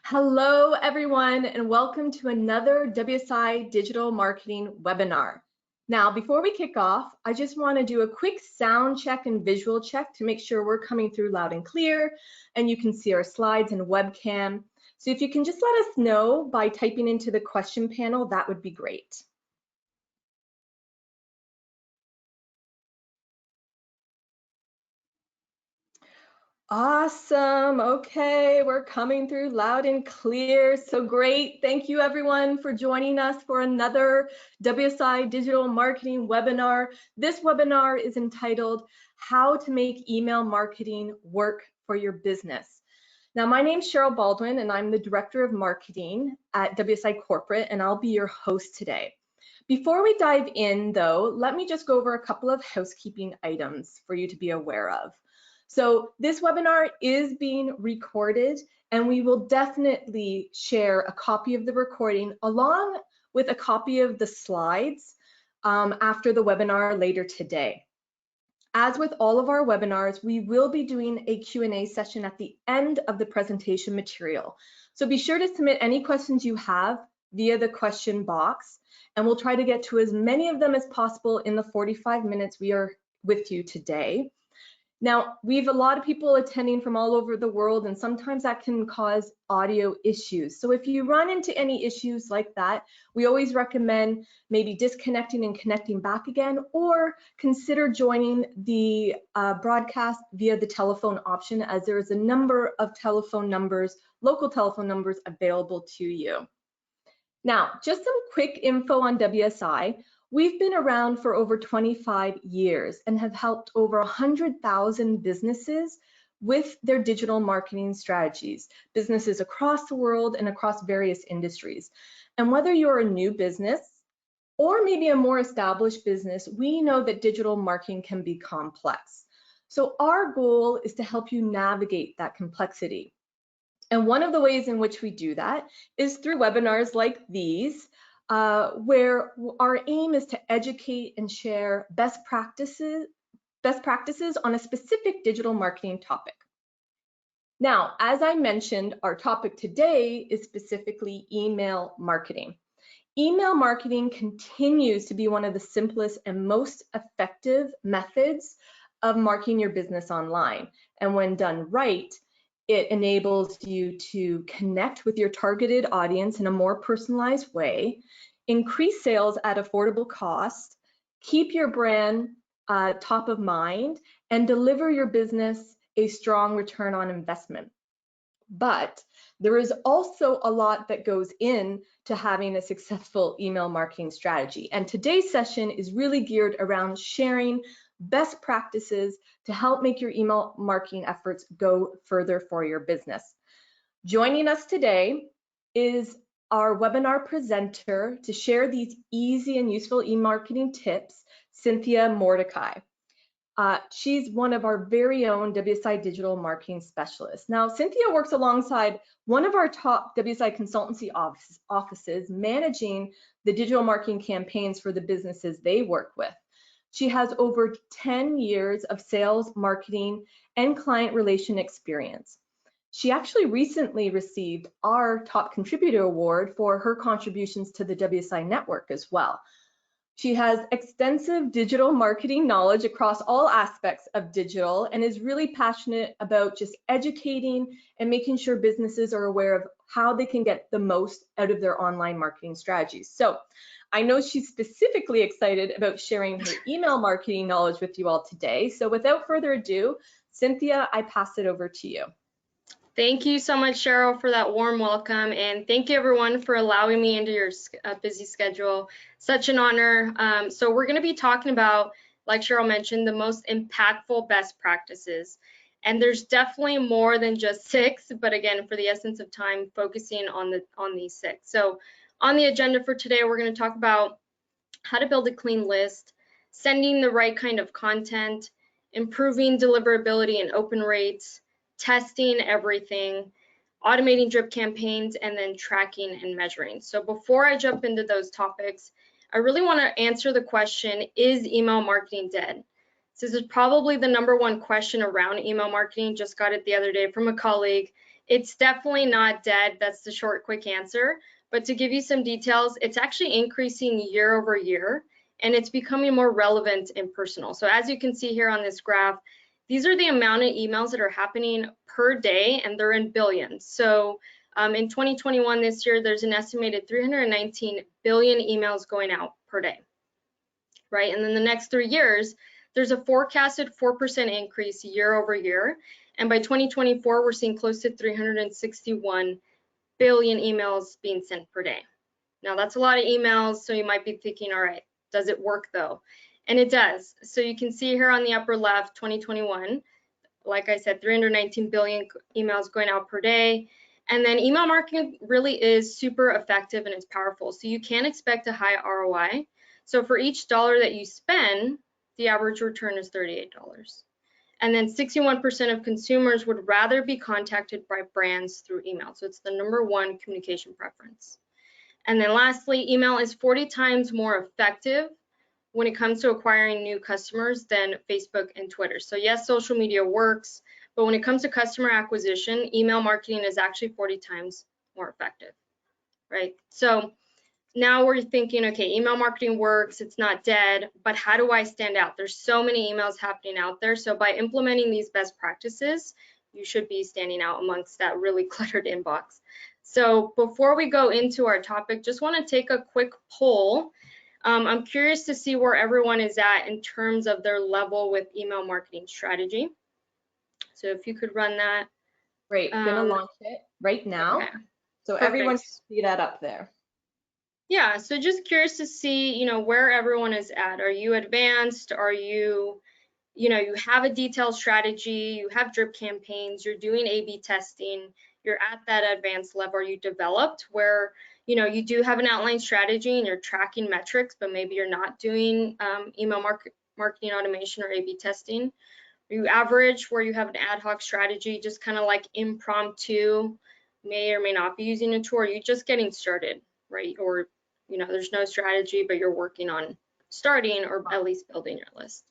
Hello, everyone, and welcome to another WSI Digital Marketing webinar. Now, before we kick off, I just want to do a quick sound check and visual check to make sure we're coming through loud and clear, and you can see our slides and webcam. So if you can just let us know by typing into the question panel, that would be great. Awesome. Okay, we're coming through loud and clear. So great. Thank you everyone for joining us for another WSI Digital Marketing webinar. This webinar is entitled How to Make Email Marketing Work for Your Business. Now, my name's Cheryl Baldwin and I'm the Director of Marketing at WSI Corporate, and I'll be your host today. Before we dive in though, let me just go over a couple of housekeeping items for you to be aware of. So this webinar is being recorded, and we will definitely share a copy of the recording along with a copy of the slides after the webinar later today. As with all of our webinars, we will be doing a Q&A session at the end of the presentation material. So be sure to submit any questions you have via the question box, and we'll try to get to as many of them as possible in the 45 minutes we are with you today. Now, we have a lot of people attending from all over the world, and sometimes that can cause audio issues. So if you run into any issues like that, we always recommend maybe disconnecting and connecting back again, or consider joining the broadcast via the telephone option, as there is a number of telephone numbers, local telephone numbers available to you. Now, just some quick info on WSI. We've been around for over 25 years and have helped over 100,000 businesses with their digital marketing strategies, businesses across the world and across various industries. And whether you're a new business or maybe a more established business, we know that digital marketing can be complex. So our goal is to help you navigate that complexity. And one of the ways in which we do that is through webinars like these, where our aim is to educate and share best practices on a specific digital marketing topic. Now, as I mentioned, our topic today is specifically email marketing. Email marketing continues to be one of the simplest and most effective methods of marketing your business online. And when done right, it enables you to connect with your targeted audience in a more personalized way, increase sales at affordable cost, keep your brand top of mind, and deliver your business a strong return on investment. But there is also a lot that goes into having a successful email marketing strategy. And today's session is really geared around sharing best practices to help make your email marketing efforts go further for your business. Joining us today is our webinar presenter to share these easy and useful e-marketing tips, Cynthia Mordecai. She's one of our very own WSI digital marketing specialists. Now, Cynthia works alongside one of our top WSI consultancy offices managing the digital marketing campaigns for the businesses they work with. She has over 10 years of sales, marketing, and client relation experience. She actually recently received our Top Contributor Award for her contributions to the WSI network as well. She has extensive digital marketing knowledge across all aspects of digital and is really passionate about just educating and making sure businesses are aware of how they can get the most out of their online marketing strategies. So I know she's specifically excited about sharing her email marketing knowledge with you all today. So without further ado, Cynthia, I pass it over to you. Thank you so much, Cheryl, for that warm welcome, and thank you everyone for allowing me into your busy schedule. Such an honor. So we're going to be talking about, like Cheryl mentioned, the most impactful best practices. And there's definitely more than just 6, but again, for the essence of time, focusing on these 6. So on the agenda for today, we're going to talk about how to build a clean list, sending the right kind of content, improving deliverability and open rates, testing everything, automating drip campaigns, and then tracking and measuring. So before I jump into those topics, I really want to answer the question, is email marketing dead? This is probably the #1 question around email marketing. Just got it the other day from a colleague. It's definitely not dead. That's the short, quick answer. But to give you some details, it's actually increasing year over year, and it's becoming more relevant and personal. So as you can see here on this graph, these are the amount of emails that are happening per day, and they're in billions. So in 2021, this year, there's an estimated 319 billion emails going out per day, right? And then the next 3 years, there's a forecasted 4% increase year over year. And by 2024, we're seeing close to 361 billion emails being sent per day. Now that's a lot of emails, so you might be thinking, all right, does it work though? And it does. So you can see here on the upper left, 2021, like I said, 319 billion emails going out per day. And then email marketing really is super effective and it's powerful. So you can expect a high ROI. So for each dollar that you spend, the average return is $38. And then 61% of consumers would rather be contacted by brands through email. So it's the #1 communication preference. And then lastly, email is 40 times more effective when it comes to acquiring new customers than Facebook and Twitter. So yes, social media works, but when it comes to customer acquisition, email marketing is actually 40 times more effective, right? So now we're thinking, okay, email marketing works, it's not dead, but how do I stand out? There's so many emails happening out there. So by implementing these best practices, you should be standing out amongst that really cluttered inbox. So before we go into our topic, just want to take a quick poll. I'm curious to see where everyone is at in terms of their level with email marketing strategy. So if you could run that. Great, gonna launch it right now. Okay. So Perfect. everyone can see that up there. Yeah, so just curious to see, where everyone is at. Are you advanced? Are you, you have a detailed strategy, you have drip campaigns, you're doing A/B testing, you're at that advanced level. Are you developed where, you do have an outline strategy and you're tracking metrics, but maybe you're not doing email marketing automation or A/B testing? Are you average where you have an ad hoc strategy, just kind of like impromptu, may or may not be using a tool? Or are you just getting started, right? Or there's no strategy, but you're working on starting or at least building your list.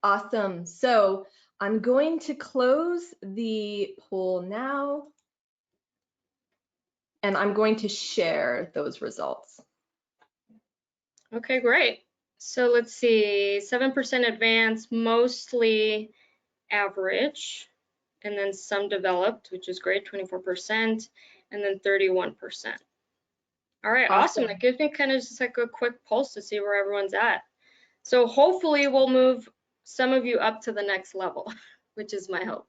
Awesome. So I'm going to close the poll now, and I'm going to share those results. Okay, great. So let's see, 7% advanced, mostly average, and then some developed, which is great, 24%, and then 31%. All right, awesome. That gives me kind of just like a quick pulse to see where everyone's at. So hopefully we'll move some of you up to the next level, which is my hope.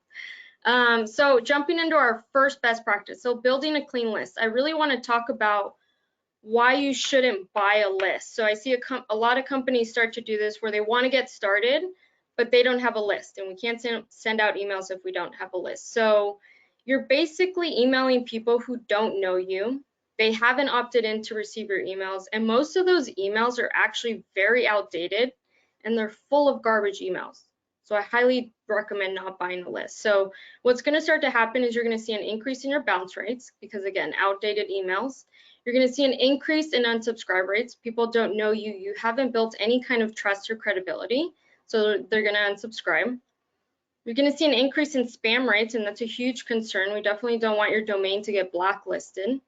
So jumping into our first best practice, so building a clean list. I really want to talk about why you shouldn't buy a list. So I see a lot of companies start to do this where they want to get started, but they don't have a list, and we can't send out emails if we don't have a list. So you're basically emailing people who don't know you. They haven't opted in to receive your emails, and most of those emails are actually very outdated and they're full of garbage emails. So I highly recommend not buying a list. So what's going to start to happen is you're going to see an increase in your bounce rates because, again, outdated emails. You're going to see an increase in unsubscribe rates. People don't know you. You haven't built any kind of trust or credibility, so they're going to unsubscribe. You're going to see an increase in spam rates, and that's a huge concern. We definitely don't want your domain to get blacklisted.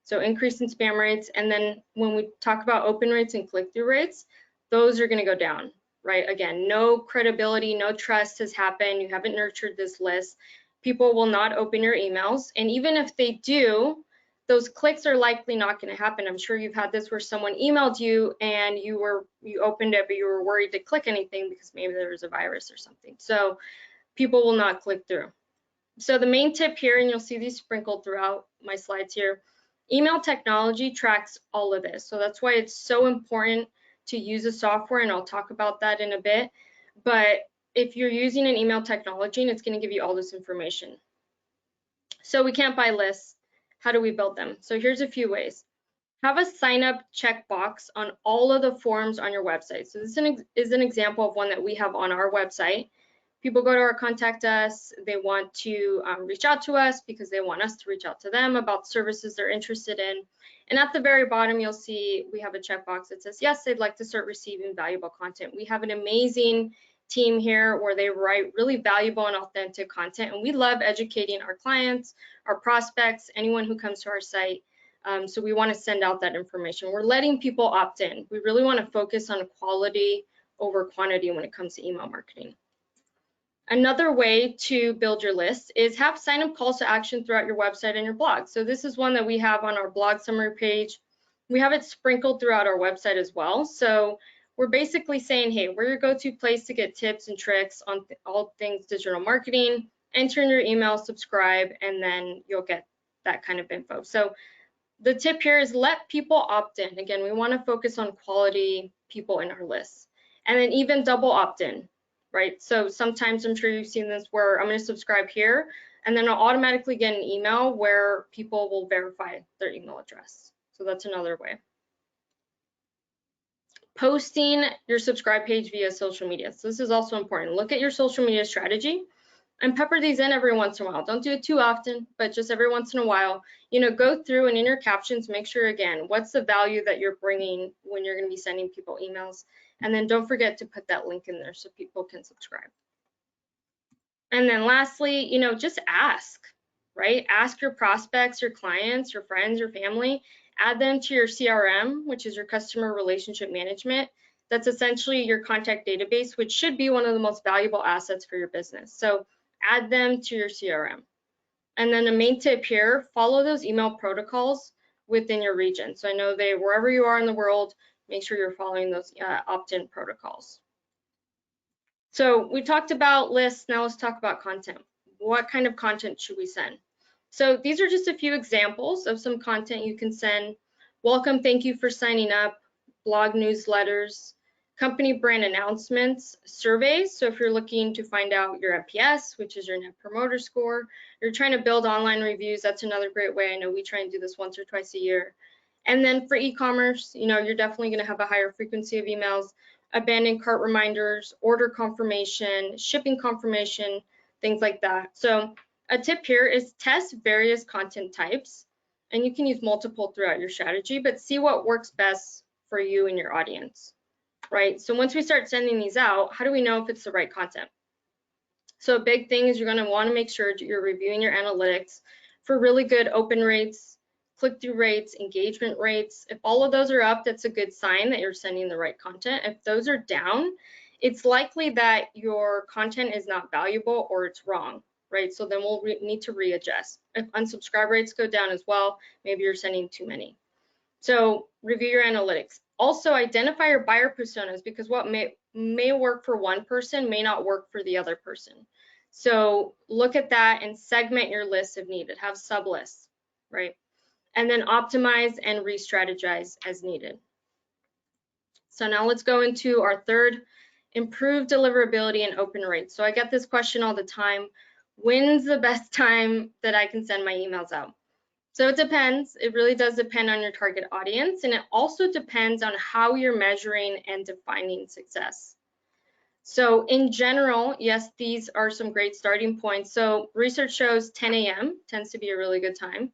So increase in spam rates. And then when we talk about open rates and click-through rates, those are going to go down, right? Again, no credibility, no trust has happened. You haven't nurtured this list. People will not open your emails. And even if they do, those clicks are likely not going to happen. I'm sure you've had this where someone emailed you and you opened it, but you were worried to click anything because maybe there was a virus or something. So people will not click through. So the main tip here, and you'll see these sprinkled throughout my slides here, email technology tracks all of this. So that's why it's so important to use a software, and I'll talk about that in a bit. But if you're using an email technology, and it's going to give you all this information. So we can't buy lists. How do we build them? So here's a few ways. Have a sign up checkbox on all of the forms on your website. So this is an example of one that we have on our website. People go to our contact us, they want to reach out to us because they want us to reach out to them about services they're interested in. And at the very bottom, you'll see we have a checkbox that says, yes, they'd like to start receiving valuable content. We have an amazing team here where they write really valuable and authentic content, and we love educating our clients, our prospects, anyone who comes to our site. So we want to send out that information. We're letting people opt in. We really want to focus on quality over quantity when it comes to email marketing. Another way to build your list is have sign-up calls to action throughout your website and your blog. So this is one that we have on our blog summary page. We have it sprinkled throughout our website as well. So we're basically saying, hey, we're your go-to place to get tips and tricks on all things digital marketing. Enter in your email, subscribe, and then you'll get that kind of info. So the tip here is let people opt in. Again, we want to focus on quality people in our lists. And then even double opt-in, right? So sometimes I'm sure you've seen this where I'm going to subscribe here, and then I'll automatically get an email where people will verify their email address. So that's another way. Posting your subscribe page via social media. So this is also important. Look at your social media strategy and pepper these in every once in a while. Don't do it too often, but just every once in a while, go through and in your captions, make sure, again, what's the value that you're bringing when you're going to be sending people emails. And then don't forget to put that link in there so people can subscribe. And then lastly, just ask, right? Ask your prospects, your clients, your friends, your family, add them to your CRM, which is your customer relationship management. That's essentially your contact database, which should be one of the most valuable assets for your business. So add them to your CRM. And then the main tip here, follow those email protocols within your region. So I know wherever you are in the world, make sure you're following those opt-in protocols. So we talked about lists, now let's talk about content. What kind of content should we send? So these are just a few examples of some content you can send. Welcome, thank you for signing up, blog newsletters, company brand announcements, surveys. So if you're looking to find out your NPS, which is your Net Promoter Score, you're trying to build online reviews, that's another great way. I know we try and do this once or twice a year. And then for e-commerce, you're definitely going to have a higher frequency of emails, abandoned cart reminders, order confirmation, shipping confirmation, things like that. So a tip here is test various content types, and you can use multiple throughout your strategy, but see what works best for you and your audience, right? So once we start sending these out, how do we know if it's the right content? So a big thing is you're going to want to make sure you're reviewing your analytics for really good open rates, click-through rates, engagement rates. If all of those are up, that's a good sign that you're sending the right content. If those are down, it's likely that your content is not valuable or it's wrong, right? So then we'll need to readjust. If unsubscribe rates go down as well, maybe you're sending too many. So review your analytics. Also identify your buyer personas, because what may work for one person may not work for the other person. So look at that and segment your list if needed. Have sub-lists, right? And then optimize and re-strategize as needed. So now let's go into our third, improve deliverability and open rates. So I get this question all the time. When's the best time that I can send my emails out? So it depends. It really does depend on your target audience, and it also depends on how you're measuring and defining success. So in general, yes, these are some great starting points. So research shows 10 a.m. tends to be a really good time.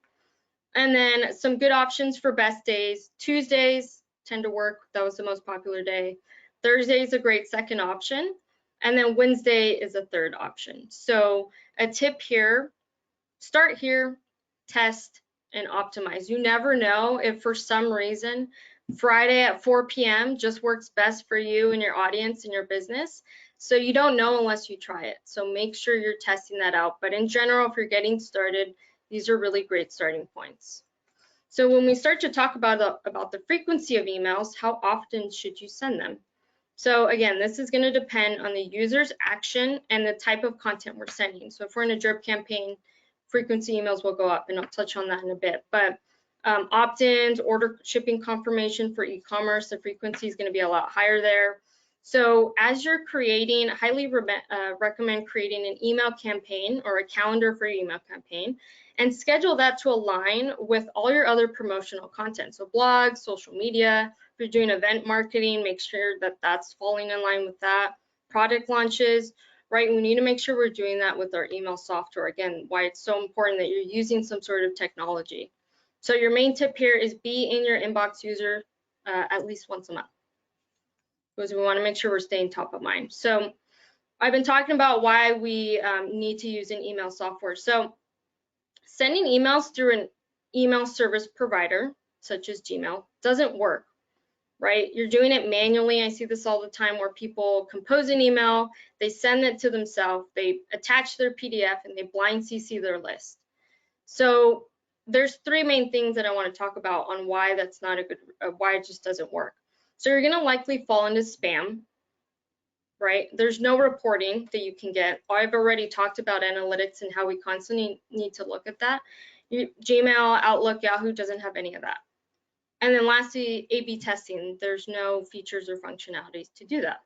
And then some good options for best days. Tuesdays tend to work. That was the most popular day. Thursday is a great second option. And then Wednesday is a third option. So a tip here, start here, test, and optimize. You never know if for some reason Friday at 4 p.m. just works best for you and your audience and your business. So you don't know unless you try it. So make sure you're testing that out. But in general, if you're getting started, these are really great starting points. So when we start to talk about the frequency of emails, how often should you send them? So again, this is going to depend on the user's action and the type of content we're sending. So if we're in a drip campaign, frequency emails will go up, and I'll touch on that in a bit. But opt-ins, order shipping confirmation for e-commerce, the frequency is going to be a lot higher there. So as you're creating, I highly recommend creating an email campaign or a calendar for your email campaign, and schedule that to align with all your other promotional content. So blogs, social media, if you're doing event marketing, make sure that that's falling in line with that. Product launches, right? We need to make sure we're doing that with our email software. Again, why it's so important that you're using some sort of technology. So your main tip here is be in your inbox user at least once a month, because we want to make sure we're staying top of mind. So I've been talking about why we need to use an email software. So sending emails through an email service provider, such as Gmail, doesn't work, right? You're doing it manually. I see this all the time where people compose an email, they send it to themselves, they attach their PDF, and they blind CC their list. So there's three main things that I want to talk about on why that's not a good, why it just doesn't work. So you're going to likely fall into spam, right? There's no reporting that you can get. I've already talked about analytics and how we constantly need to look at that. Gmail, Outlook, Yahoo doesn't have any of that. And then lastly, A/B testing. There's no features or functionalities to do that.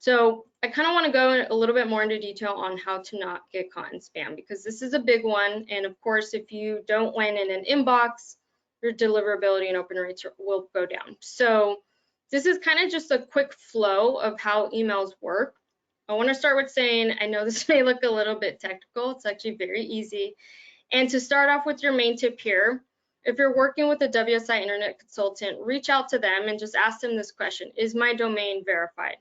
So I kind of want to go a little bit more into detail on how to not get caught in spam, because this is a big one. And of course, if you don't land in an inbox, your deliverability and open rates will go down. So this is kind of just a quick flow of how emails work. I want to start with saying, I know this may look a little bit technical. It's actually very easy. And to start off with your main tip here, if you're working with a WSI internet consultant, reach out to them and just ask them this question: is my domain verified?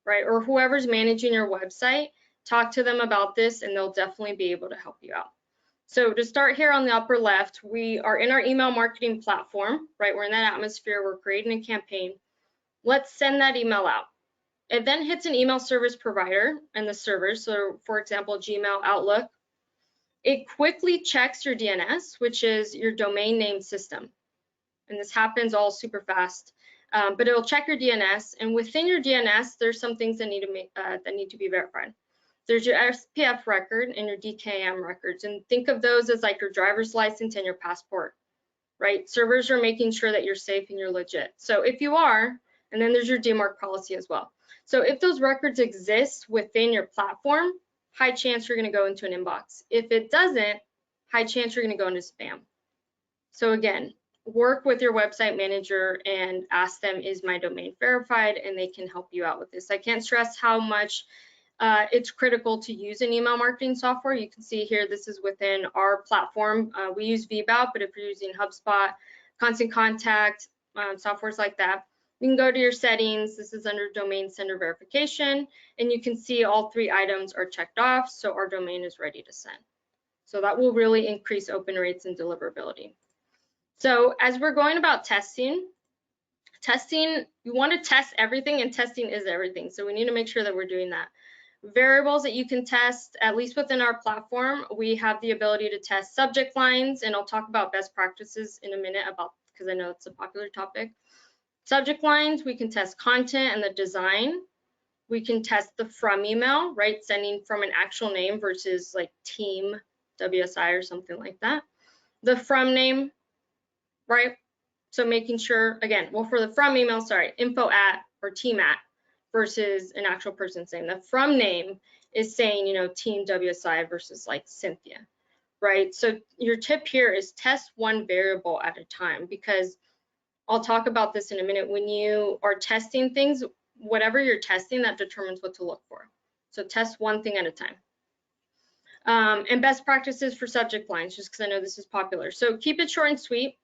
Right? Or whoever's managing your website, talk to them about this and they'll definitely be able to help you out. So to start here on the upper left, we are in our email marketing platform, right? We're in that atmosphere, we're creating a campaign. Let's send that email out. It then hits an email service provider and the servers. So for example, Gmail, Outlook. It quickly checks your DNS, which is your domain name system. And this happens all super fast. But it'll check your DNS, and within your DNS, there's some things that need to be verified. There's your SPF record and your DKIM records, and think of those as like your driver's license and your passport, right? Servers are making sure that you're safe and you're legit. So if you are, and then there's your DMARC policy as well. So if those records exist within your platform, high chance you're going to go into an inbox. If it doesn't, high chance you're going to go into spam. So again, work with your website manager and ask them, is my domain verified? And they can help you out with this. I can't stress how much it's critical to use an email marketing software. You can see here, this is within our platform. We use VBOut, but if you're using HubSpot, Constant Contact, softwares like that, you can go to your settings. This is under domain sender verification, and you can see all three items are checked off, so our domain is ready to send. So that will really increase open rates and deliverability. So as we're going about testing, you want to test everything, and testing is everything. So we need to make sure that we're doing that. Variables that you can test, at least within our platform, we have the ability to test subject lines, and I'll talk about best practices in a minute because I know it's a popular topic. Subject lines, we can test content and the design. We can test the from email, right? Sending from an actual name versus like team WSI or something like that. The from name, right? So making sure, again, well, for the from email, sorry, info at or team at versus an actual person's name. The from name is saying, you know, team WSI versus like Cynthia, right? So your tip here is test one variable at a time, because I'll talk about this in a minute. When you are testing things, whatever you're testing, that determines what to look for. So test one thing at a time. And best practices for subject lines, just because I know this is popular. So keep it short and sweet,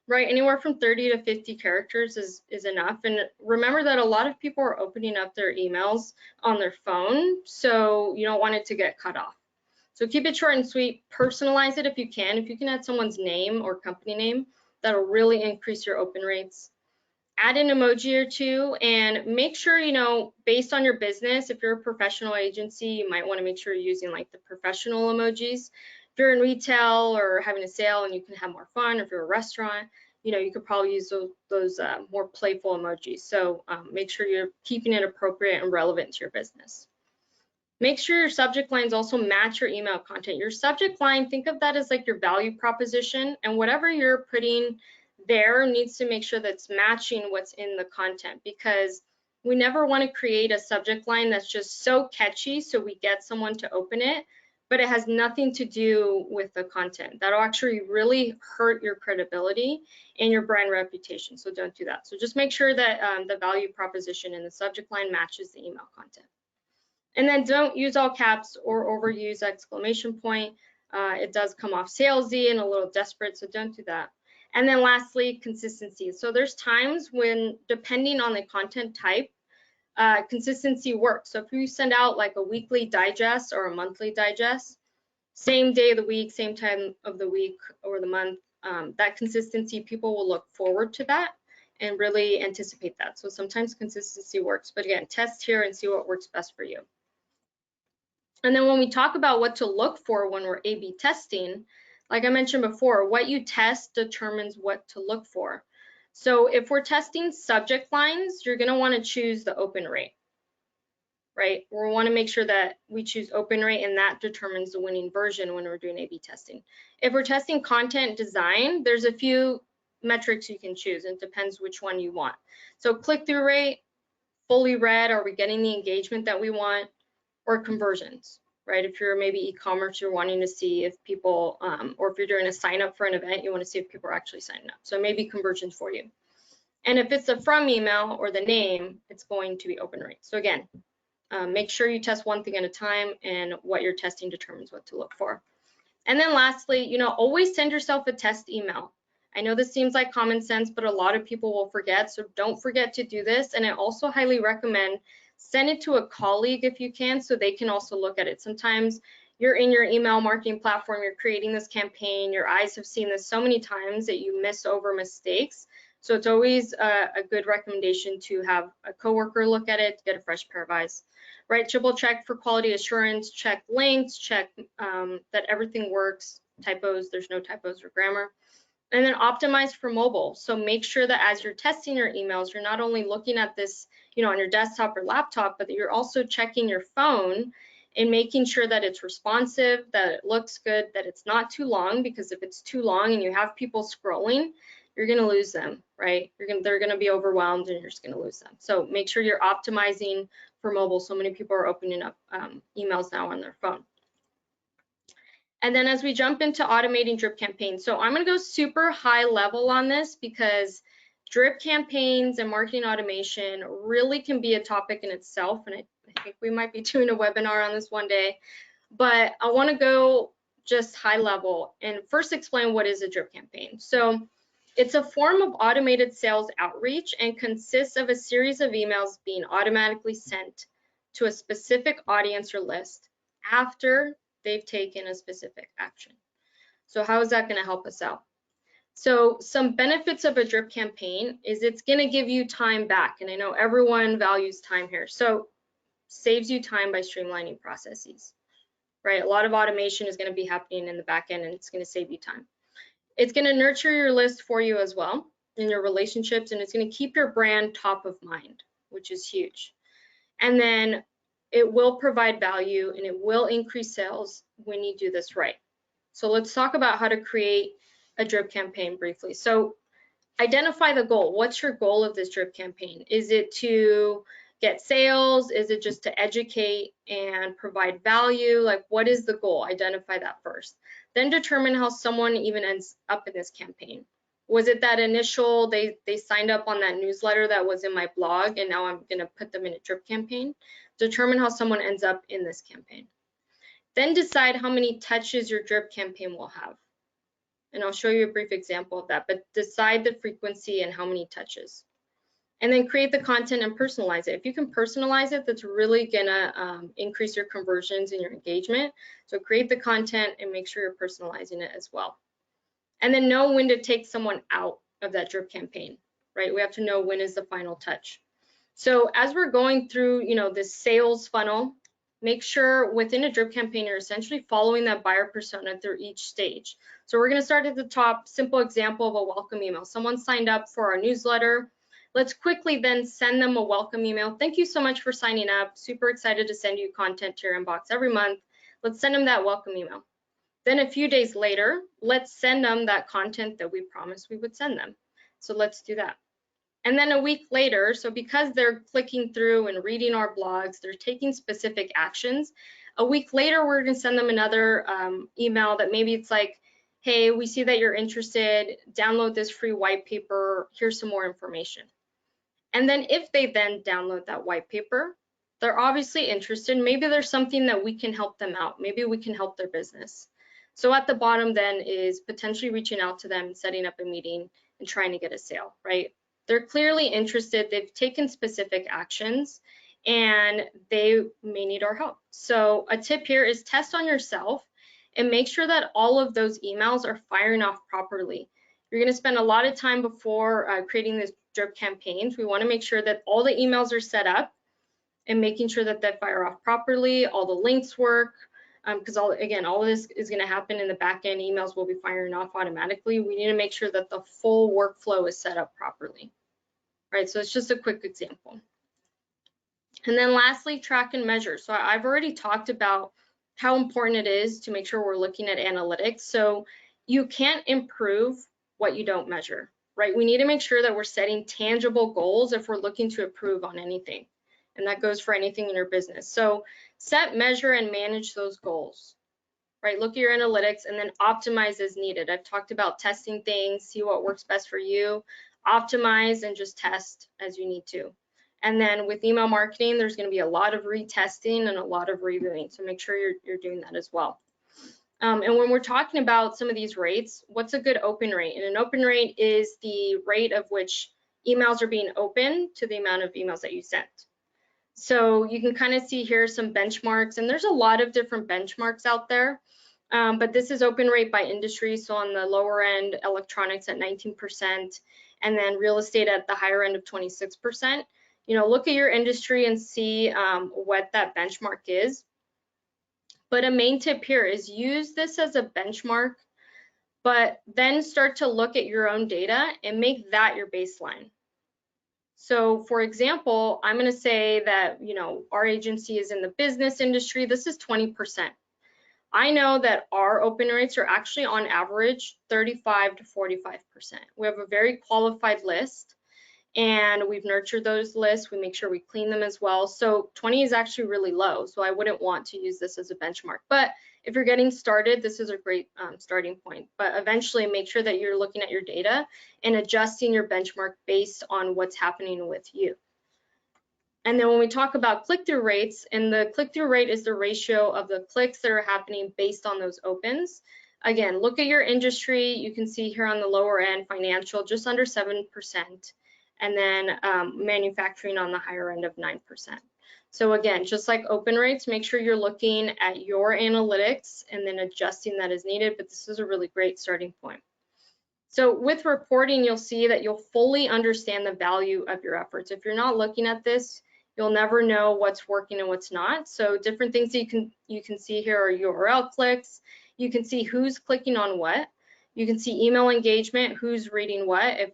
right? Anywhere from 30 to 50 characters is enough. And remember that a lot of people are opening up their emails on their phone, so you don't want it to get cut off. So keep it short and sweet. Personalize it if you can. If you can add someone's name or company name, that'll really increase your open rates. Add an emoji or two, and make sure, you know, based on your business, if you're a professional agency, you might want to make sure you're using like the professional emojis. If you're in retail or having a sale and you can have more fun, or if you're a restaurant, you know, you could probably use those more playful emojis. So make sure you're keeping it appropriate and relevant to your business. Make sure your subject lines also match your email content. Your subject line, think of that as like your value proposition, and whatever you're putting there needs to make sure that's matching what's in the content, because we never want to create a subject line that's just so catchy so we get someone to open it, but it has nothing to do with the content. That'll actually really hurt your credibility and your brand reputation, so don't do that. So just make sure that the value proposition in the subject line matches the email content. And then don't use all caps or overuse exclamation point. It does come off salesy and a little desperate, so don't do that. And then lastly, consistency. So there's times when, depending on the content type, consistency works. So if you send out like a weekly digest or a monthly digest, same day of the week, same time of the week or the month, that consistency, people will look forward to that and really anticipate that. So sometimes consistency works, but again, test here and see what works best for you. And then when we talk about what to look for when we're A/B testing, like I mentioned before, what you test determines what to look for. So if we're testing subject lines, you're going to want to choose the open rate, right? We want to make sure that we choose open rate, and that determines the winning version when we're doing A/B testing. If we're testing content design, there's a few metrics you can choose. It depends which one you want. So click-through rate, fully read, are we getting the engagement that we want, or conversions, right? If you're maybe e-commerce, you're wanting to see if people, or if you're doing a sign up for an event, you want to see if people are actually signing up. So maybe conversions for you. And if it's the from email or the name, it's going to be open rate. So again, make sure you test one thing at a time, and what you're testing determines what to look for. And then lastly, always send yourself a test email. I know this seems like common sense, but a lot of people will forget, so don't forget to do this. And I also highly recommend send it to a colleague if you can, so they can also look at it. Sometimes you're in your email marketing platform, you're creating this campaign, your eyes have seen this so many times that you miss over mistakes. So it's always a good recommendation to have a coworker look at it to get a fresh pair of eyes, right? Triple check for quality assurance, check links, check that everything works, typos, there's no typos or grammar. And then optimize for mobile. So make sure that as you're testing your emails, you're not only looking at this, on your desktop or laptop, but that you're also checking your phone and making sure that it's responsive, that it looks good, that it's not too long, because if it's too long and you have people scrolling, you're going to lose them, right? They're going to be overwhelmed and you're just going to lose them. So make sure you're optimizing for mobile. So many people are opening up emails now on their phone. And then as we jump into automating drip campaigns, so I'm going to go super high level on this, because drip campaigns and marketing automation really can be a topic in itself. And I think we might be doing a webinar on this one day, but I want to go just high level and first explain what is a drip campaign. So it's a form of automated sales outreach and consists of a series of emails being automatically sent to a specific audience or list after they've taken a specific action. So how is that going to help us out? So some benefits of a drip campaign is it's going to give you time back. And I know everyone values time here. So saves you time by streamlining processes, right? A lot of automation is going to be happening in the back end, and it's going to save you time. It's going to nurture your list for you as well in your relationships, and it's going to keep your brand top of mind, which is huge. And then it will provide value and it will increase sales when you do this right. So let's talk about how to create a drip campaign briefly. So identify the goal. What's your goal of this drip campaign? Is it to get sales? Is it just to educate and provide value? Like, what is the goal? Identify that first. Then determine how someone even ends up in this campaign. Was it that initial, they signed up on that newsletter that was in my blog, and now I'm going to put them in a drip campaign? Determine how someone ends up in this campaign. Then decide how many touches your drip campaign will have. And I'll show you a brief example of that, but decide the frequency and how many touches. And then create the content and personalize it. If you can personalize it, that's really gonna increase your conversions and your engagement. So create the content and make sure you're personalizing it as well. And then know when to take someone out of that drip campaign, right? We have to know when is the final touch. So as we're going through, this sales funnel, make sure within a drip campaign, you're essentially following that buyer persona through each stage. So we're going to start at the top. Simple example of a welcome email. Someone signed up for our newsletter. Let's quickly then send them a welcome email. Thank you so much for signing up. Super excited to send you content to your inbox every month. Let's send them that welcome email. Then a few days later, let's send them that content that we promised we would send them. So let's do that. And then a week later, so because they're clicking through and reading our blogs, they're taking specific actions. A week later, we're going to send them another email that maybe it's like, hey, we see that you're interested, download this free white paper, here's some more information. And then if they then download that white paper, they're obviously interested. Maybe there's something that we can help them out. Maybe we can help their business. So at the bottom then is potentially reaching out to them, setting up a meeting and trying to get a sale, right? They're clearly interested. They've taken specific actions. and they may need our help. So a tip here is test on yourself and make sure that all of those emails are firing off properly. You're going to spend a lot of time before creating these drip campaigns. We want to make sure that all the emails are set up and making sure that they fire off properly, all the links work, because all of this is going to happen in the back end. Emails will be firing off automatically. We need to make sure that the full workflow is set up properly. Right, so it's just a quick example. And then lastly, track and measure. So I've already talked about how important it is to make sure we're looking at analytics. So you can't improve what you don't measure, right? We need to make sure that we're setting tangible goals if we're looking to improve on anything. And that goes for anything in your business. So set, measure, and manage those goals, right? Look at your analytics and then optimize as needed. I've talked about testing things, see what works best for you, optimize and just test as you need to. And then with email marketing, there's going to be a lot of retesting and a lot of reviewing. So make sure you're doing that as well. And when we're talking about some of these rates, what's a good open rate? And an open rate is the rate of which emails are being opened to the amount of emails that you sent. So you can kind of see here some benchmarks, and there's a lot of different benchmarks out there. But this is open rate by industry. So on the lower end, electronics at 19%, and then real estate at the higher end of 26%. You know, look at your industry and see what that benchmark is. But a main tip here is use this as a benchmark, but then start to look at your own data and make that your baseline. So for example, I'm going to say that, you know, our agency is in the business industry. This is 20%. I know that our open rates are actually on average 35 to 45%. We have a very qualified list, and we've nurtured those lists. We make sure we clean them as well. So 20 is actually really low, so I wouldn't want to use this as a benchmark. But if you're getting started, this is a great starting point. But eventually make sure that you're looking at your data and adjusting your benchmark based on what's happening with you. And then when we talk about click-through rates, and the click-through rate is the ratio of the clicks that are happening based on those opens. Again, look at your industry. You can see here on the lower end, financial, just under 7%. And then manufacturing on the higher end of 9%. So again, just like open rates, make sure you're looking at your analytics and then adjusting that as needed, but this is a really great starting point. So with reporting, you'll see that you'll fully understand the value of your efforts. If you're not looking at this, you'll never know what's working and what's not. So different things that you can see here are URL clicks. You can see who's clicking on what. You can see email engagement, who's reading what, if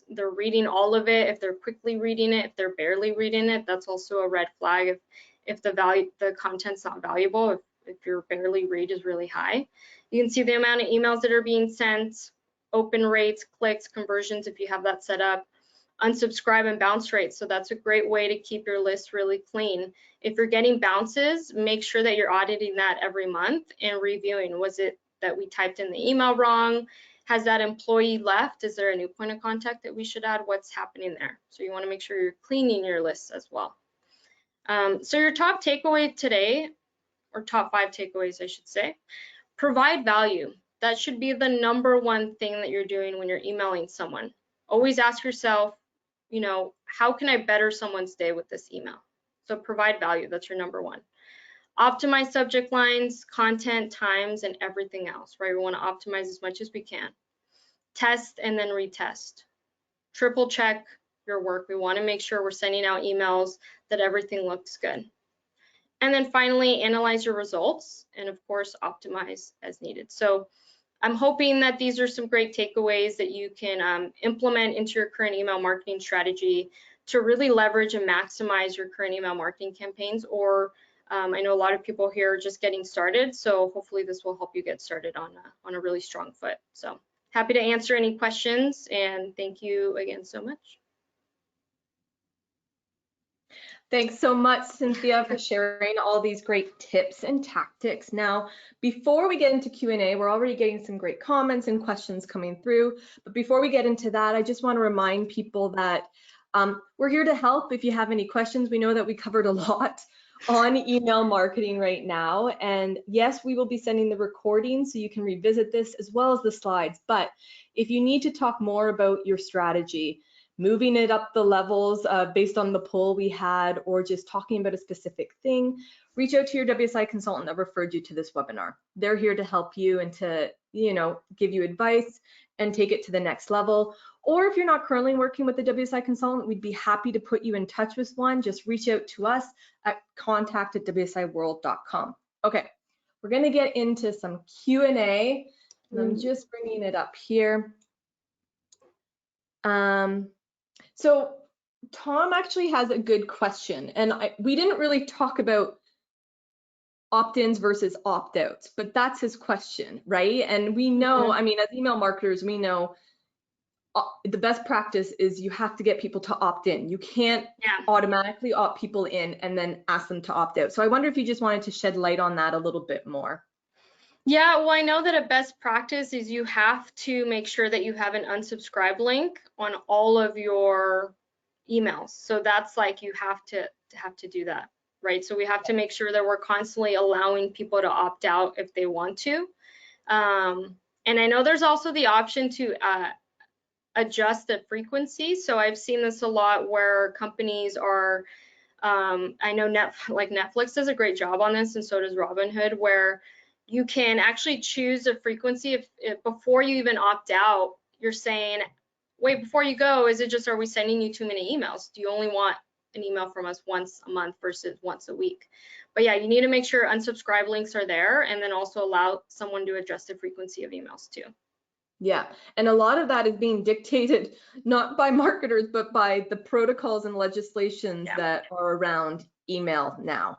they're reading all of it, if they're quickly reading it, if they're barely reading it, that's also a red flag if the content's not valuable, if your barely read is really high. You can see the amount of emails that are being sent, open rates, clicks, conversions if you have that set up, unsubscribe and bounce rates. So that's a great way to keep your list really clean. If you're getting bounces, make sure that you're auditing that every month and reviewing. Was it that we typed in the email wrong? Has that employee left? Is there a new point of contact that we should add? What's happening there? So you want to make sure you're cleaning your lists as well. So your top takeaway today, or top 5 takeaways, I should say, provide value. That should be the #1 thing that you're doing when you're emailing someone. Always ask yourself, you know, how can I better someone's day with this email? So provide value, that's your #1. Optimize subject lines, content, times, and everything else, right? We want to optimize as much as we can. Test and then retest. Triple check your work. We want to make sure we're sending out emails that everything looks good. And then finally, analyze your results and of course, optimize as needed. So I'm hoping that these are some great takeaways that you can implement into your current email marketing strategy to really leverage and maximize your current email marketing campaigns, or I know a lot of people here are just getting started, so hopefully this will help you get started on a really strong foot. So happy to answer any questions, and thank you again so much. Thanks so much, Cynthia, for sharing all these great tips and tactics. Now, before we get into Q&A, we're already getting some great comments and questions coming through. But before we get into that, I just want to remind people that we're here to help if you have any questions. We know that we covered a lot on email marketing right now. And yes, we will be sending the recording so you can revisit this as well as the slides. But if you need to talk more about your strategy, moving it up the levels based on the poll we had, or just talking about a specific thing, reach out to your WSI consultant that referred you to this webinar. They're here to help you and to, give you advice and take it to the next level. Or if you're not currently working with a WSI consultant, we'd be happy to put you in touch with one. Just reach out to us at contact@wsiworld.com. Okay, we're gonna get into some Q&A, and I'm just bringing it up here. So Tom actually has a good question, and we didn't really talk about opt-ins versus opt-outs, but that's his question, right? And we know, I mean, as email marketers, we know the best practice is you have to get people to opt in. You can't automatically opt people in and then ask them to opt out. So I wonder if you just wanted to shed light on that a little bit more. Yeah, well, I know that a best practice is you have to make sure that you have an unsubscribe link on all of your emails. So that's like you have to do that, right? So we have to make sure that we're constantly allowing people to opt out if they want to. And I know there's also the option to adjust the frequency. So I've seen this a lot where companies are, I know Netflix does a great job on this, and so does Robinhood, where you can actually choose a frequency if before you even opt out, you're saying, wait, before you go, is it just, are we sending you too many emails? Do you only want an email from us once a month versus once a week? But yeah, you need to make sure unsubscribe links are there, and then also allow someone to adjust the frequency of emails too. Yeah, and a lot of that is being dictated not by marketers, but by the protocols and legislations that are around email now,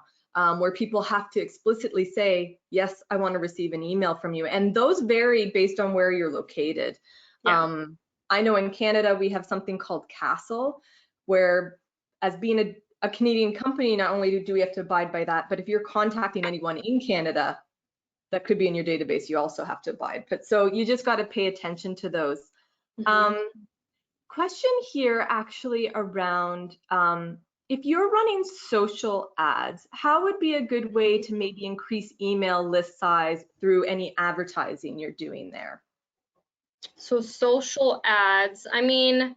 where people have to explicitly say, yes, I want to receive an email from you. And those vary based on where you're located. I know in Canada, we have something called Castle, where as being a Canadian company, not only do we have to abide by that, but if you're contacting anyone in Canada, that could be in your database, you also have to abide. But so you just got to pay attention to those. Question here actually around if you're running social ads, how would be a good way to maybe increase email list size through any advertising you're doing there? So social ads, I mean,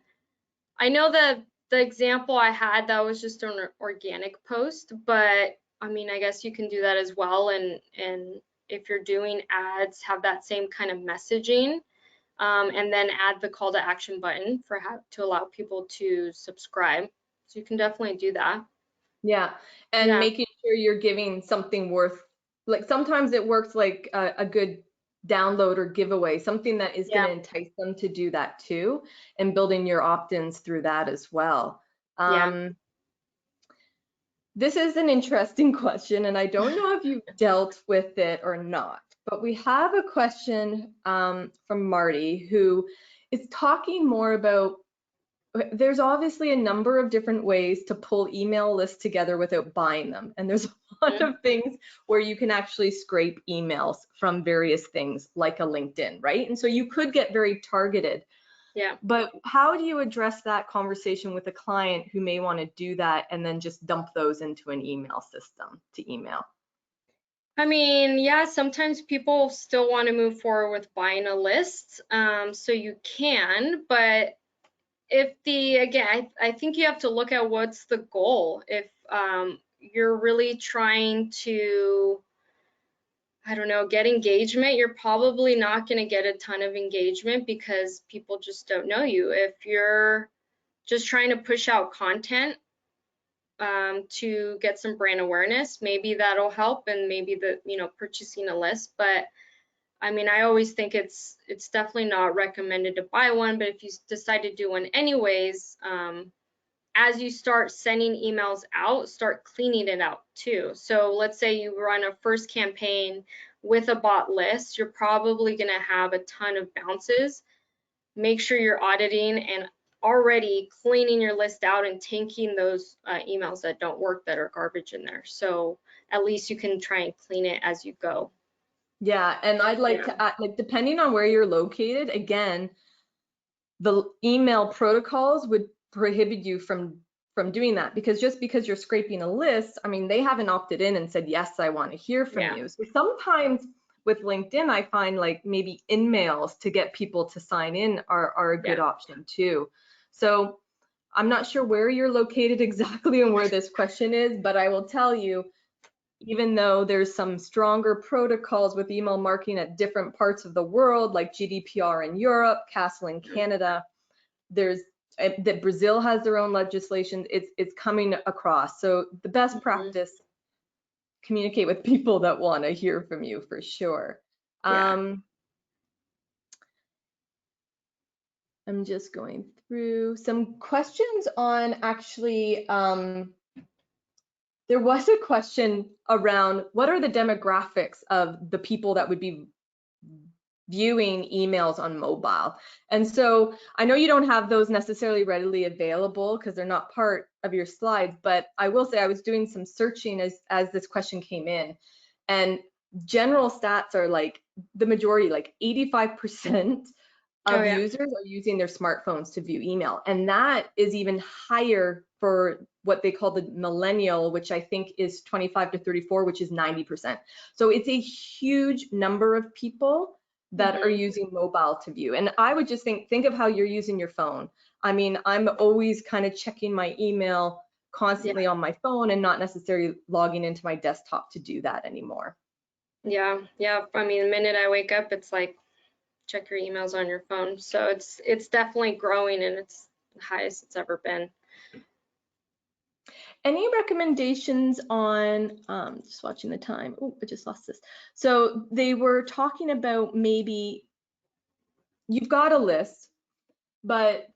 I know that the example I had, that was just an organic post, but I mean, I guess you can do that as well. And if you're doing ads, have that same kind of messaging, and then add the call to action button for to allow people to subscribe. So you can definitely do that. Yeah, and making sure you're giving something worth, like sometimes it works like a good download or giveaway, something that is going to entice them to do that too, and building your opt-ins through that as well. This is an interesting question, and I don't know if you've dealt with it or not, but we have a question from Marty, who is talking more about, there's obviously a number of different ways to pull email lists together without buying them. And there's a lot of things where you can actually scrape emails from various things like a LinkedIn, right? And so you could get very targeted. Yeah. But how do you address that conversation with a client who may want to do that and then just dump those into an email system to email? I mean, yeah, sometimes people still want to move forward with buying a list. So you can, but if again, I think you have to look at what's the goal. If you're really trying to, I don't know, get engagement, you're probably not going to get a ton of engagement because people just don't know you. If you're just trying to push out content to get some brand awareness, maybe that'll help, and maybe purchasing a list. But I mean, I always think it's definitely not recommended to buy one, but if you decide to do one anyways, as you start sending emails out, start cleaning it out too. So let's say you run a first campaign with a bot list, you're probably going to have a ton of bounces. Make sure you're auditing and already cleaning your list out and tanking those emails that don't work, that are garbage in there. So at least you can try and clean it as you go. Yeah, and I'd like to add, like, depending on where you're located, again, the email protocols would prohibit you from doing that, because just because you're scraping a list, I mean, they haven't opted in and said, yes, I want to hear from you. So sometimes with LinkedIn, I find like maybe in-mails to get people to sign in are a good option too. So I'm not sure where you're located exactly and where this question is, but I will tell you, even though there's some stronger protocols with email marketing at different parts of the world, like GDPR in Europe, Castle in Canada, there's that Brazil has their own legislation. It's coming across. So the best practice, communicate with people that want to hear from you for sure. Yeah. I'm just going through some questions on actually, there was a question around what are the demographics of the people that would be viewing emails on mobile. And so I know you don't have those necessarily readily available because they're not part of your slides, but I will say I was doing some searching as this question came in, and general stats are like the majority, like 85% Oh of yeah. users are using their smartphones to view email. And that is even higher for what they call the millennial, which I think is 25 to 34, which is 90%. So it's a huge number of people that are using mobile to view. And I would just think of how you're using your phone. I mean, I'm always kind of checking my email constantly on my phone and not necessarily logging into my desktop to do that anymore. Yeah. Yeah. I mean, the minute I wake up, it's like check your emails on your phone. So it's definitely growing, and it's the highest it's ever been. Any recommendations on, just watching the time. Oh, I just lost this. So they were talking about maybe you've got a list, but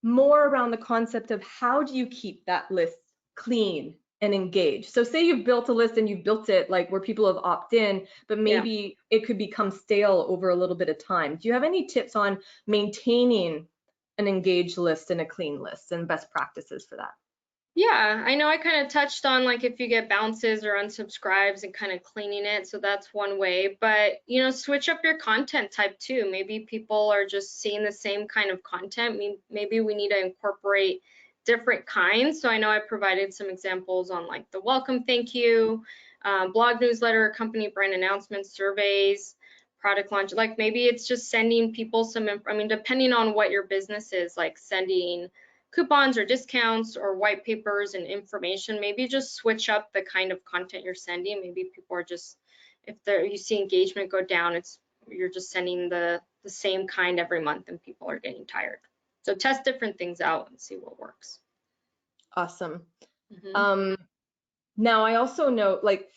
more around the concept of how do you keep that list clean and engaged. So say you've built a list and you've built it like where people have opted in, but Yeah. maybe it could become stale over a little bit of time. Do you have any tips on maintaining an engaged list and a clean list and best practices for that? Yeah, I know I kind of touched on like if you get bounces or unsubscribes and kind of cleaning it. So that's one way. But, switch up your content type too. Maybe people are just seeing the same kind of content. Maybe we need to incorporate different kinds. So I know I provided some examples on like the welcome, thank you, blog newsletter, company brand announcements, surveys, product launch. Like maybe it's just sending people some, depending on what your business is, like sending coupons or discounts or white papers and information. Maybe just switch up the kind of content you're sending. Maybe people are just, if you see engagement go down, you're just sending the same kind every month and people are getting tired. So test different things out and see what works. Awesome. Now I also know like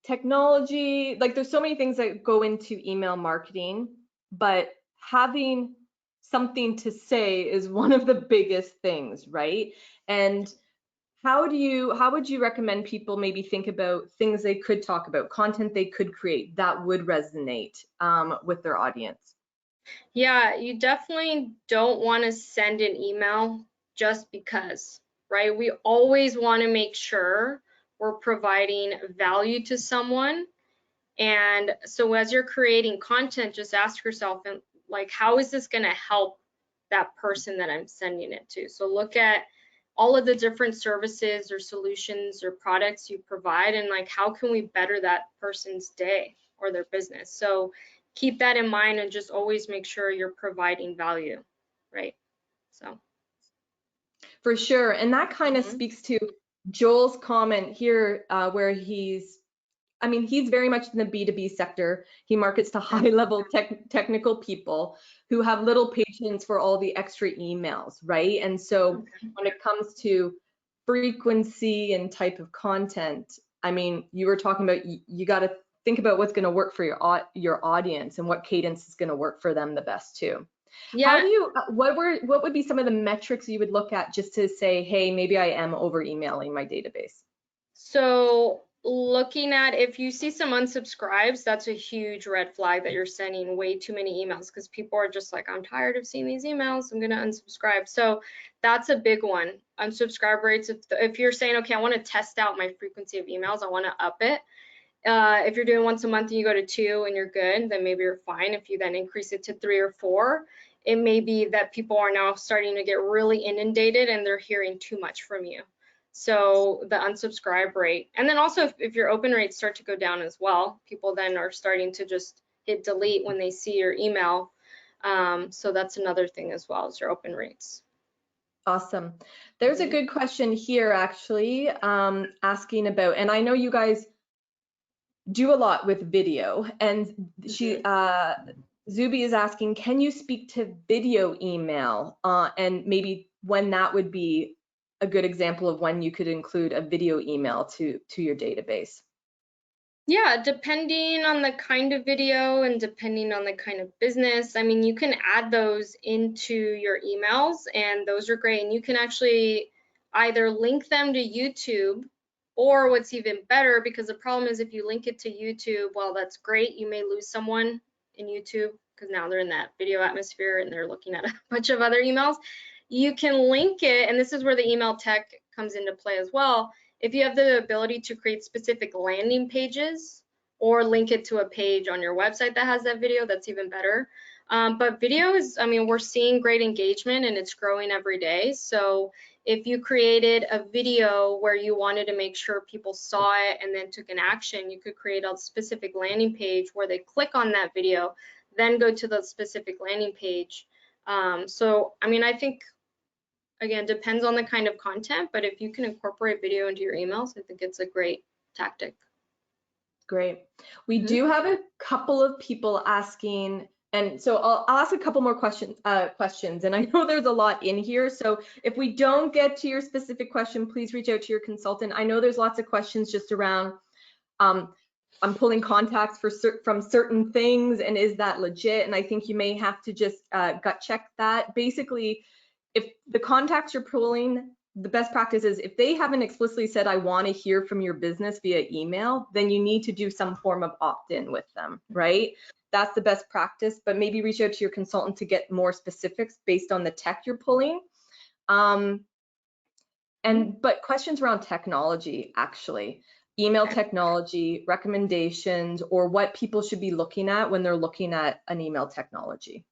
technology, like there's so many things that go into email marketing, but having something to say is one of the biggest things, right? And how would you recommend people maybe think about things they could talk about, content they could create that would resonate with their audience? Yeah, you definitely don't want to send an email just because, right? We always want to make sure we're providing value to someone. And so as you're creating content, just ask yourself, like, how is this going to help that person that I'm sending it to? So look at all of the different services or solutions or products you provide, and like, how can we better that person's day or their business? So keep that in mind and just always make sure you're providing value, right? So. For sure. And that kind of speaks to Joel's comment here, where he's very much in the B2B sector. He markets to high-level technical people who have little patience for all the extra emails, right? And so when it comes to frequency and type of content, I mean, you were talking about you got to think about what's going to work for your audience and what cadence is going to work for them the best too. Yeah. How do you, what would be some of the metrics you would look at just to say, hey, maybe I am over emailing my database? So looking at if you see some unsubscribes, that's a huge red flag that you're sending way too many emails, because people are just like, I'm tired of seeing these emails, I'm gonna unsubscribe. So that's a big one. Unsubscribe rates, if you're saying, okay, I want to test out my frequency of emails, I want to up it. If you're doing once a month and you go to 2 and you're good, then maybe you're fine. If you then increase it to 3 or 4, it may be that people are now starting to get really inundated and they're hearing too much from you. So the unsubscribe rate, and then also if your open rates start to go down as well, people then are starting to just hit delete when they see your email. So that's another thing as well, is your open rates. Awesome. There's a good question here actually, asking about, and I know you guys do a lot with video, and she Zuby is asking, can you speak to video email, and maybe when that would be a good example of when you could include a video email to your database? Yeah, depending on the kind of video and depending on the kind of business, I mean, you can add those into your emails, and those are great. And you can actually either link them to YouTube, or what's even better, because the problem is if you link it to YouTube, well, that's great. You may lose someone in YouTube because now they're in that video atmosphere and they're looking at a bunch of other emails. You can link it, and this is where the email tech comes into play as well. If you have the ability to create specific landing pages or link it to a page on your website that has that video, that's even better. But video is, I mean, we're seeing great engagement and it's growing every day. So if you created a video where you wanted to make sure people saw it and then took an action, you could create a specific landing page where they click on that video, then go to the specific landing page. So, I mean, I think, again, depends on the kind of content, but if you can incorporate video into your emails, I think it's a great tactic. Great. We do have a couple of people asking, and so I'll ask a couple more questions, and I know there's a lot in here, so if we don't get to your specific question, please reach out to your consultant. I know there's lots of questions just around, I'm pulling contacts from certain things, and is that legit? And I think you may have to just gut check that. Basically, if the contacts you're pulling, the best practice is if they haven't explicitly said, I want to hear from your business via email, then you need to do some form of opt-in with them, right? That's the best practice, but maybe reach out to your consultant to get more specifics based on the tech you're pulling. But questions around technology, actually, email technology, recommendations, or what people should be looking at when they're looking at an email technology.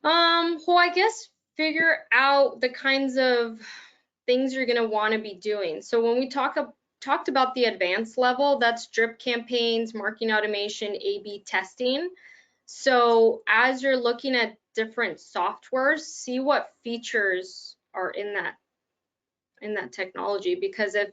Well, I guess figure out the kinds of things you're going to want to be doing. So when we talked about the advanced level, that's drip campaigns, marketing automation, A/B testing. So as you're looking at different softwares, see what features are in that technology, because if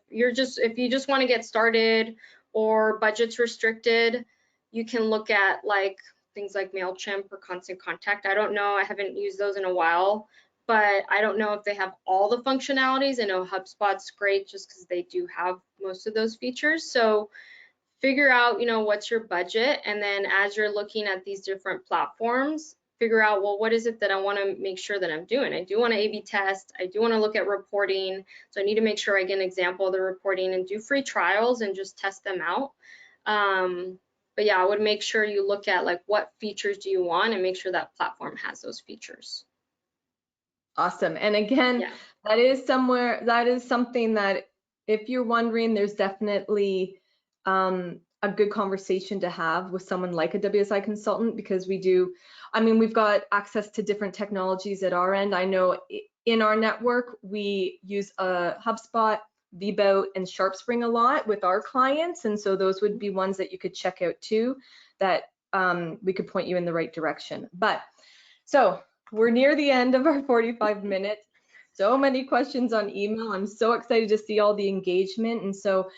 you just want to get started or budget's restricted, you can look at like things like MailChimp or Constant Contact. I don't know, I haven't used those in a while, but I don't know if they have all the functionalities. I know HubSpot's great just because they do have most of those features. So figure out, you know, what's your budget, and then as you're looking at these different platforms, figure out, well, what is it that I want to make sure that I'm doing? I do want to A/B test. I do want to look at reporting. So I need to make sure I get an example of the reporting and do free trials and just test them out. But yeah, I would make sure you look at like what features do you want and make sure that platform has those features. Awesome. And again, that is something that if you're wondering, there's definitely a good conversation to have with someone like a WSI consultant, because we've got access to different technologies at our end. I know in our network, we use HubSpot, VBoat, and SharpSpring a lot with our clients. And so those would be ones that you could check out too, that we could point you in the right direction. So we're near the end of our 45 minutes. So many questions on email. I'm so excited to see all the engagement. And so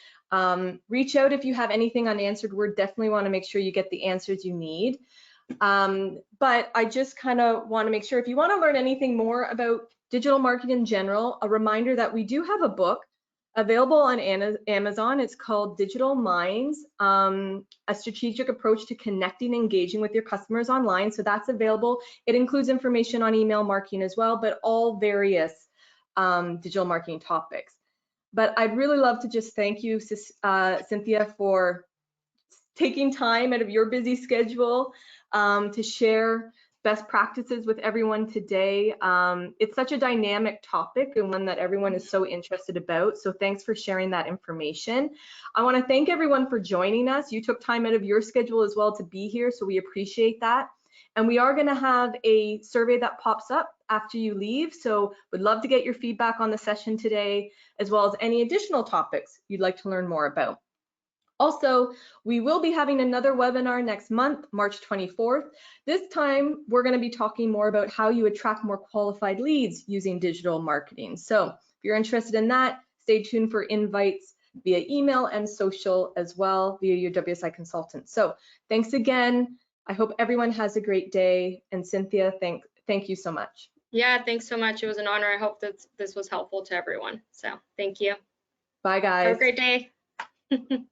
reach out if you have anything unanswered. We definitely want to make sure you get the answers you need. But I just kind of want to make sure if you want to learn anything more about digital marketing in general, a reminder that we do have a book available on Amazon. It's called Digital Minds, a strategic approach to connecting and engaging with your customers online. So that's available. It includes information on email marketing as well, but all various digital marketing topics. But I'd really love to just thank you, Cynthia, for taking time out of your busy schedule to share best practices with everyone today. It's such a dynamic topic and one that everyone is so interested about. So thanks for sharing that information. I want to thank everyone for joining us. You took time out of your schedule as well to be here, so we appreciate that. And we are going to have a survey that pops up after you leave. So we'd love to get your feedback on the session today, as well as any additional topics you'd like to learn more about. Also, we will be having another webinar next month, March 24th. This time, we're going to be talking more about how you attract more qualified leads using digital marketing. So if you're interested in that, stay tuned for invites via email and social as well via your WSI consultant. So thanks again. I hope everyone has a great day. And Cynthia, thank you so much. Yeah, thanks so much. It was an honor. I hope that this was helpful to everyone. So thank you. Bye, guys. Have a great day.